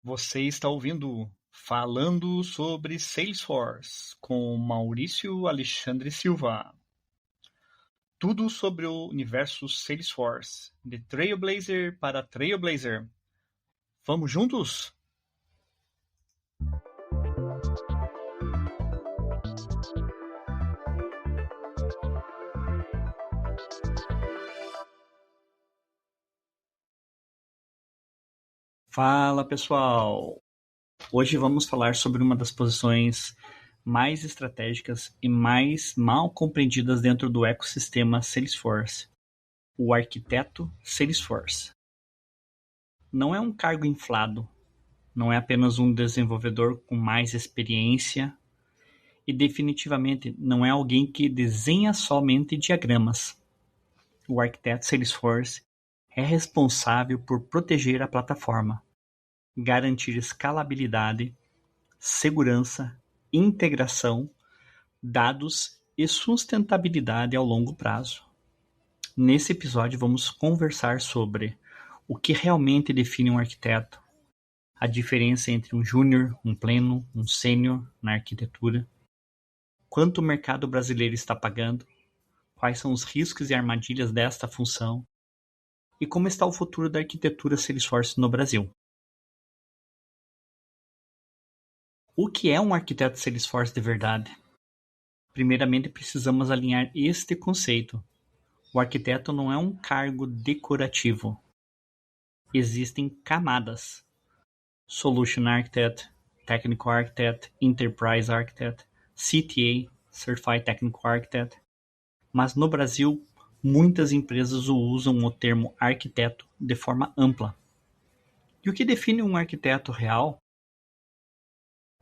Você está ouvindo Falando sobre Salesforce com Maurício Alexandre Silva. Tudo sobre o universo Salesforce, de Trailblazer para Trailblazer. Vamos juntos? Fala pessoal! Hoje vamos falar sobre uma das posições mais estratégicas e mais mal compreendidas dentro do ecossistema Salesforce, o arquiteto Salesforce. Não é um cargo inflado, não é apenas um desenvolvedor com mais experiência e definitivamente não é alguém que desenha somente diagramas. O arquiteto Salesforce é responsável por proteger a plataforma, garantir escalabilidade, segurança, integração, dados e sustentabilidade ao longo prazo. Nesse episódio vamos conversar sobre o que realmente define um arquiteto, a diferença entre um júnior, um pleno, um sênior na arquitetura, quanto o mercado brasileiro está pagando, quais são os riscos e armadilhas desta função e como está o futuro da arquitetura Salesforce no Brasil. O que é um arquiteto Salesforce de verdade? Primeiramente, precisamos alinhar este conceito. O arquiteto não é um cargo decorativo. Existem camadas. Solution Architect, Technical Architect, Enterprise Architect, CTA, Certified Technical Architect. Mas no Brasil, muitas empresas usam o termo arquiteto de forma ampla. E o que define um arquiteto real?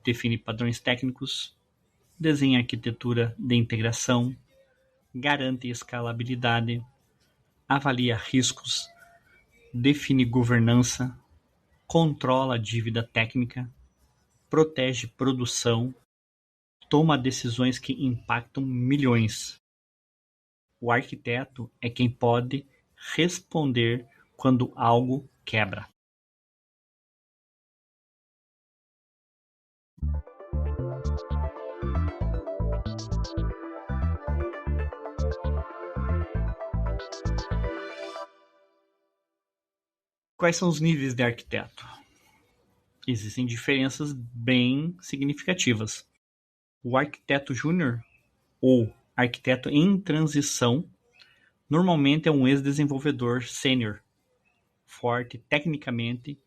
Define padrões técnicos, desenha arquitetura de integração, garante escalabilidade, avalia riscos, define governança, controla a dívida técnica, protege produção, toma decisões que impactam milhões. O arquiteto é quem pode responder quando algo quebra. Quais são os níveis de arquiteto? Existem diferenças bem significativas. O arquiteto júnior ou arquiteto em transição normalmente é um ex-desenvolvedor sênior, forte tecnicamente,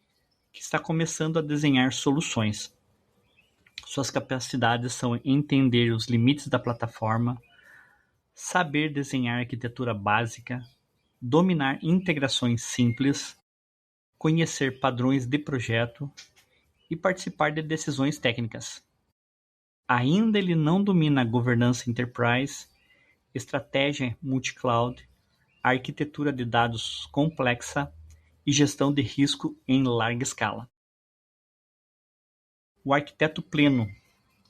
que está começando a desenhar soluções. Suas capacidades são entender os limites da plataforma, saber desenhar arquitetura básica, dominar integrações simples, conhecer padrões de projeto e participar de decisões técnicas. Ainda ele não domina a governança enterprise, estratégia multi-cloud, arquitetura de dados complexa e gestão de risco em larga escala. O arquiteto pleno,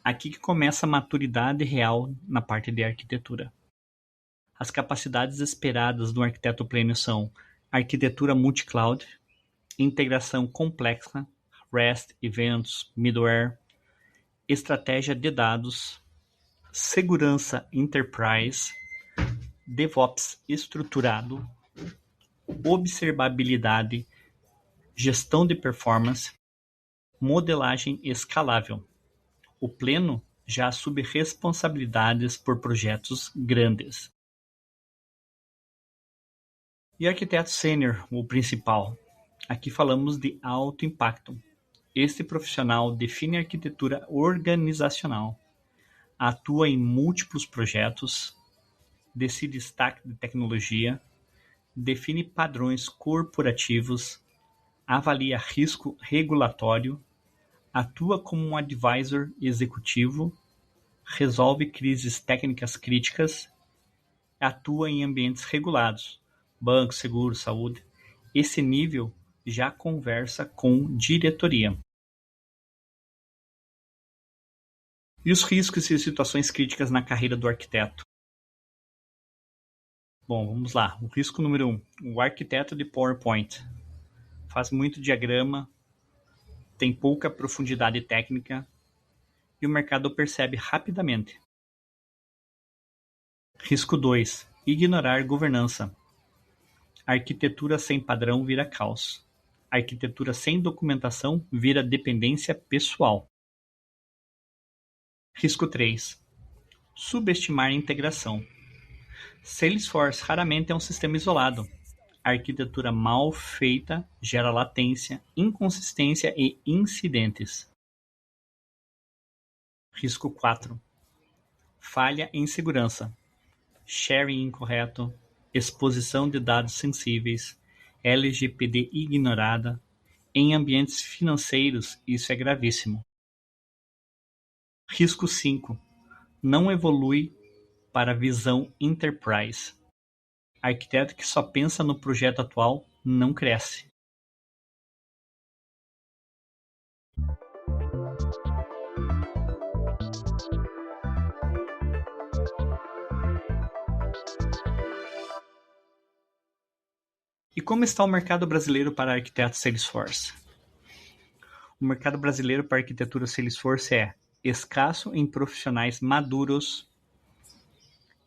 aqui que começa a maturidade real na parte de arquitetura. As capacidades esperadas do arquiteto pleno são arquitetura multi-cloud, integração complexa, REST, eventos, middleware, estratégia de dados, segurança enterprise, DevOps estruturado, observabilidade, gestão de performance, modelagem escalável. O pleno já assume responsabilidades por projetos grandes. E arquiteto sênior, o principal. Aqui falamos de alto impacto. Este profissional define a arquitetura organizacional, atua em múltiplos projetos, decide stack de tecnologia, define padrões corporativos, avalia risco regulatório, atua como um advisor executivo, resolve crises técnicas críticas, atua em ambientes regulados, banco, seguro, saúde. Esse nível já conversa com diretoria. E os riscos e situações críticas na carreira do arquiteto? Bom, vamos lá. O risco número 1. O arquiteto de PowerPoint. Faz muito diagrama, tem pouca profundidade técnica e o mercado percebe rapidamente. Risco 2. Ignorar governança. Arquitetura sem padrão vira caos. Arquitetura sem documentação vira dependência pessoal. Risco 3. Subestimar a integração. Salesforce raramente é um sistema isolado. A arquitetura mal feita gera latência, inconsistência e incidentes. Risco 4. Falha em segurança. Sharing incorreto, exposição de dados sensíveis, LGPD ignorada. Em ambientes financeiros, isso é gravíssimo. Risco 5. Não evolui para a visão enterprise. Arquiteto que só pensa no projeto atual não cresce. E como está o mercado brasileiro para arquitetos Salesforce? O mercado brasileiro para arquitetura Salesforce é escasso em profissionais maduros,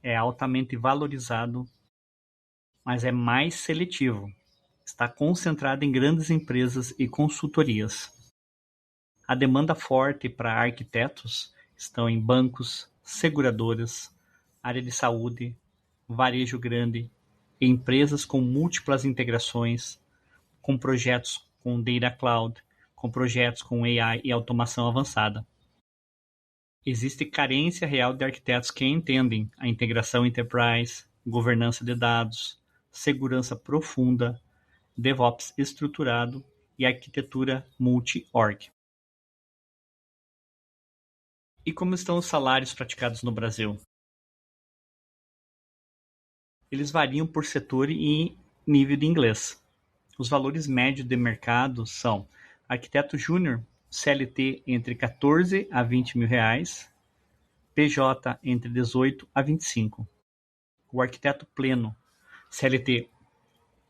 é altamente valorizado, mas é mais seletivo. Está concentrado em grandes empresas e consultorias. A demanda forte para arquitetos estão em bancos, seguradoras, área de saúde, varejo grande, empresas com múltiplas integrações, com projetos com Data Cloud, com projetos com AI e automação avançada. Existe carência real de arquitetos que entendem a integração enterprise, governança de dados, segurança profunda, DevOps estruturado e arquitetura multi-org. E como estão os salários praticados no Brasil? Eles variam por setor e nível de inglês. Os valores médios de mercado são arquiteto júnior, CLT entre 14 a 20 mil reais, PJ entre 18 a 25. O arquiteto pleno, CLT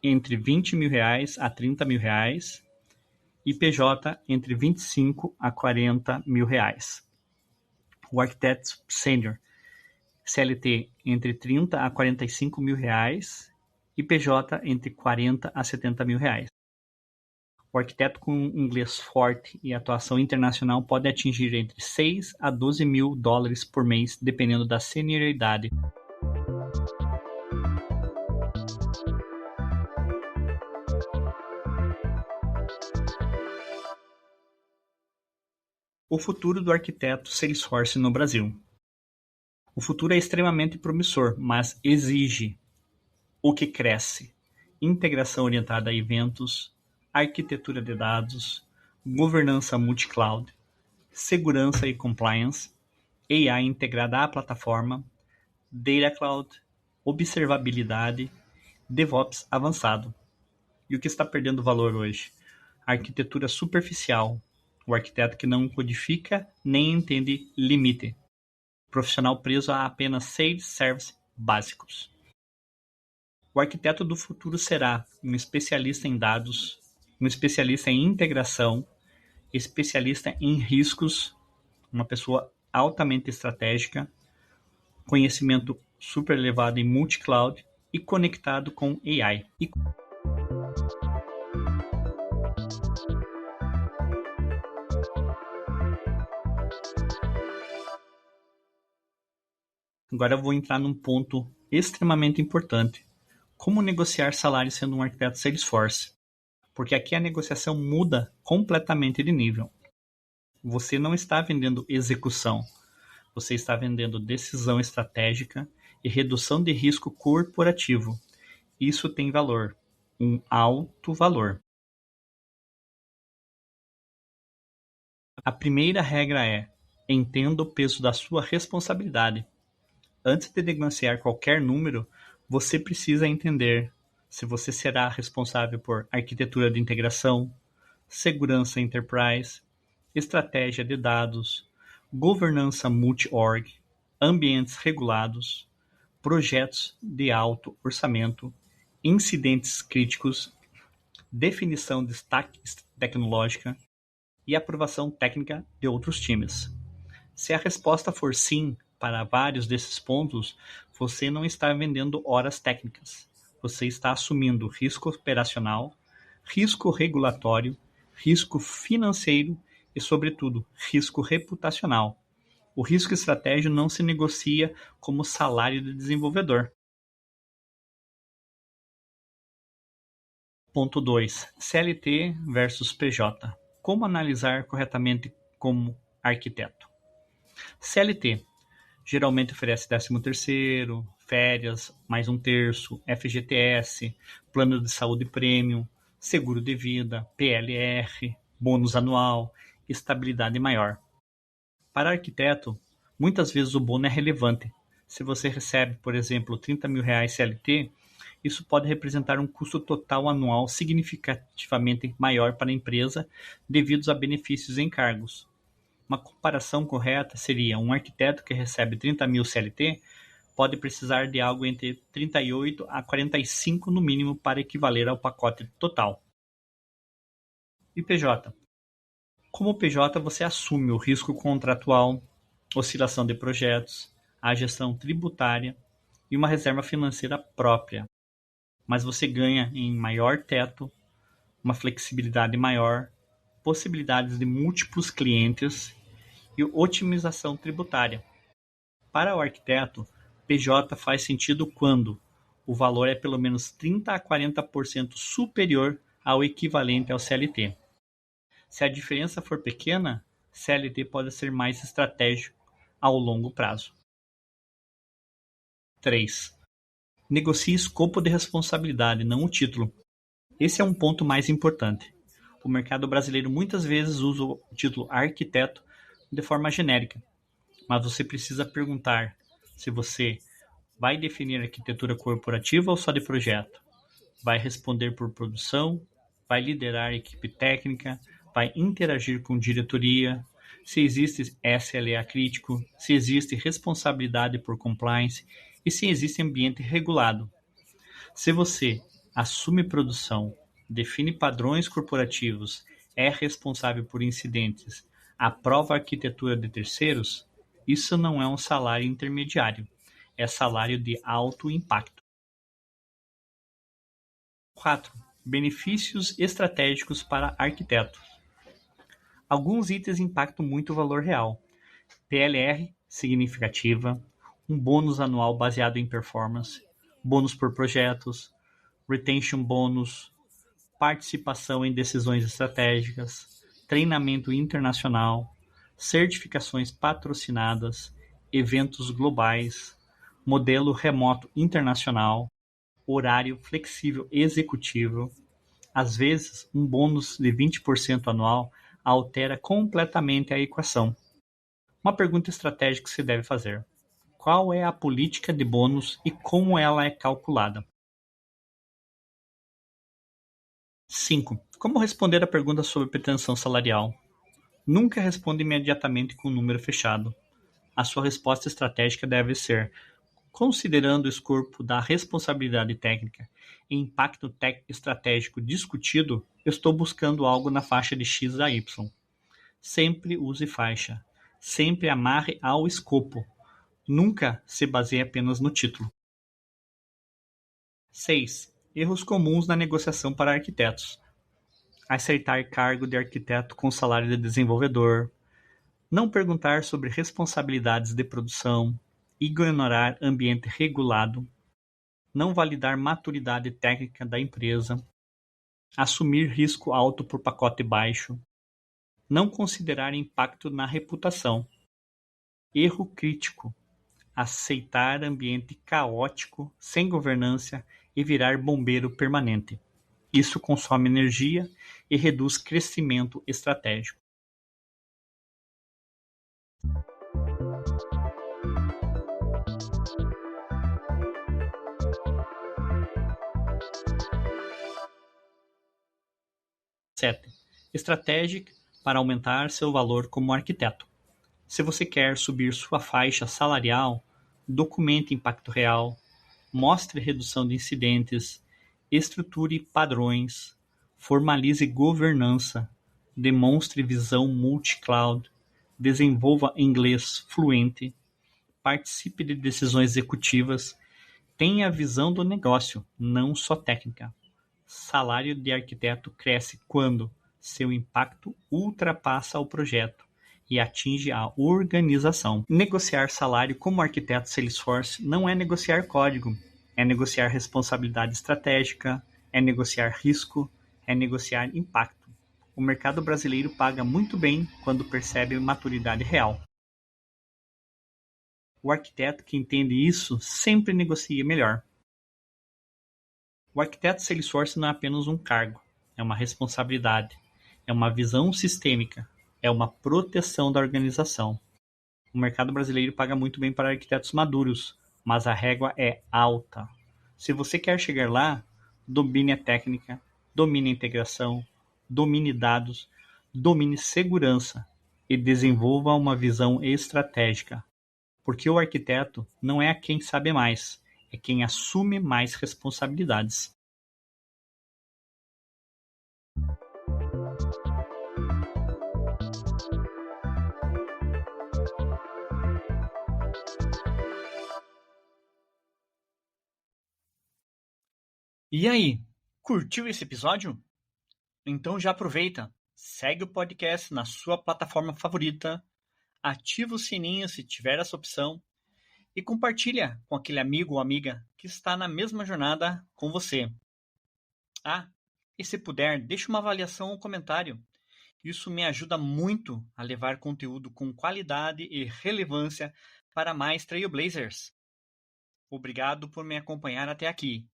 entre 20 mil reais a 30 mil reais e PJ entre 25 a 40 mil reais. O arquiteto sênior, CLT entre 30 a 45 mil reais e PJ entre 40 a 70 mil reais. O arquiteto com inglês forte e atuação internacional pode atingir entre 6 a 12 mil dólares por mês, dependendo da senioridade. O futuro do arquiteto Salesforce no Brasil. O futuro é extremamente promissor, mas exige o que cresce: integração orientada a eventos, arquitetura de dados, governança multi-cloud, segurança e compliance, AI integrada à plataforma, Data Cloud, observabilidade, DevOps avançado. E o que está perdendo valor hoje? A arquitetura superficial, o arquiteto que não codifica nem entende limite, profissional preso a apenas sales service básicos. O arquiteto do futuro será um especialista em dados, um especialista em integração, especialista em riscos, uma pessoa altamente estratégica, conhecimento super elevado em multi-cloud e conectado com AI. Agora eu vou entrar num ponto extremamente importante. Como negociar salário sendo um arquiteto Salesforce? Porque aqui a negociação muda completamente de nível. Você não está vendendo execução, você está vendendo decisão estratégica e redução de risco corporativo. Isso tem valor, um alto valor. A primeira regra é: entenda o peso da sua responsabilidade. Antes de negociar qualquer número, você precisa entender se você será responsável por arquitetura de integração, segurança enterprise, estratégia de dados, governança multi-org, ambientes regulados, projetos de alto orçamento, incidentes críticos, definição de stack tecnológica, e aprovação técnica de outros times. Se a resposta for sim para vários desses pontos, você não está vendendo horas técnicas. Você está assumindo risco operacional, risco regulatório, risco financeiro e, sobretudo, risco reputacional. O risco estratégico não se negocia como salário de desenvolvedor. Ponto 2. CLT versus PJ. Como analisar corretamente como arquiteto? CLT geralmente oferece 13º, férias, mais um terço, FGTS, plano de saúde premium, seguro de vida, PLR, bônus anual, estabilidade maior. Para arquiteto, muitas vezes o bônus é relevante. Se você recebe, por exemplo, R$ 30.000 CLT, isso pode representar um custo total anual significativamente maior para a empresa devido a benefícios e encargos. Uma comparação correta seria um arquiteto que recebe 30.000 CLT pode precisar de algo entre 38 a 45 no mínimo para equivaler ao pacote total. E PJ? Como PJ, você assume o risco contratual, oscilação de projetos, a gestão tributária e uma reserva financeira própria, mas você ganha em maior teto, uma flexibilidade maior, possibilidades de múltiplos clientes e otimização tributária. Para o arquiteto, PJ faz sentido quando o valor é pelo menos 30 a 40% superior ao equivalente ao CLT. Se a diferença for pequena, CLT pode ser mais estratégico ao longo prazo. 3. Negocie escopo de responsabilidade, não o título. Esse é um ponto mais importante. O mercado brasileiro muitas vezes usa o título arquiteto de forma genérica, mas você precisa perguntar se você vai definir arquitetura corporativa ou só de projeto, vai responder por produção, vai liderar a equipe técnica, vai interagir com diretoria, se existe SLA crítico, se existe responsabilidade por compliance e se existe ambiente regulado. Se você assume produção, define padrões corporativos, é responsável por incidentes, aprova a arquitetura de terceiros, isso não é um salário intermediário, é salário de alto impacto. 4. Benefícios estratégicos para arquitetos. Alguns itens impactam muito o valor real. PLR significativa, um bônus anual baseado em performance, bônus por projetos, retention bônus, participação em decisões estratégicas, treinamento internacional, certificações patrocinadas, eventos globais, modelo remoto internacional, horário flexível executivo. Às vezes, um bônus de 20% anual altera completamente a equação. Uma pergunta estratégica que se deve fazer: qual é a política de bônus e como ela é calculada? 5. Como responder a pergunta sobre pretensão salarial? Nunca responda imediatamente com um número fechado. A sua resposta estratégica deve ser: considerando o escopo da responsabilidade técnica e impacto estratégico discutido, estou buscando algo na faixa de X a Y. Sempre use faixa. Sempre amarre ao escopo. Nunca se baseie apenas no título. 6. Erros comuns na negociação para arquitetos. Acertar cargo de arquiteto com salário de desenvolvedor. Não perguntar sobre responsabilidades de produção. Ignorar ambiente regulado. Não validar maturidade técnica da empresa. Assumir risco alto por pacote baixo. Não considerar impacto na reputação. Erro crítico: aceitar ambiente caótico, sem governança e virar bombeiro permanente. Isso consome energia e reduz crescimento estratégico. Sete. Estratégia para aumentar seu valor como arquiteto. Se você quer subir sua faixa salarial, documente impacto real, mostre redução de incidentes, estruture padrões, formalize governança, demonstre visão multi-cloud, desenvolva inglês fluente, participe de decisões executivas, tenha visão do negócio, não só técnica. Salário de arquiteto cresce quando seu impacto ultrapassa o projeto e atinge a organização. Negociar salário como arquiteto Salesforce não é negociar código, é negociar responsabilidade estratégica, é negociar risco, é negociar impacto. O mercado brasileiro paga muito bem quando percebe maturidade real. O arquiteto que entende isso sempre negocia melhor. O arquiteto Salesforce não é apenas um cargo, é uma responsabilidade, é uma visão sistêmica, é uma proteção da organização. O mercado brasileiro paga muito bem para arquitetos maduros, mas a régua é alta. Se você quer chegar lá, domine a técnica, domine a integração, domine dados, domine segurança e desenvolva uma visão estratégica. Porque o arquiteto não é quem sabe mais, é quem assume mais responsabilidades. E aí, curtiu esse episódio? Então já aproveita, segue o podcast na sua plataforma favorita, ativa o sininho se tiver essa opção e compartilha com aquele amigo ou amiga que está na mesma jornada com você. Ah, e se puder, deixe uma avaliação ou comentário. Isso me ajuda muito a levar conteúdo com qualidade e relevância para mais Trailblazers. Obrigado por me acompanhar até aqui.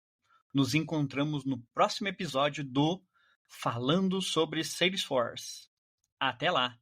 Nos encontramos no próximo episódio do Falando sobre Salesforce. Até lá!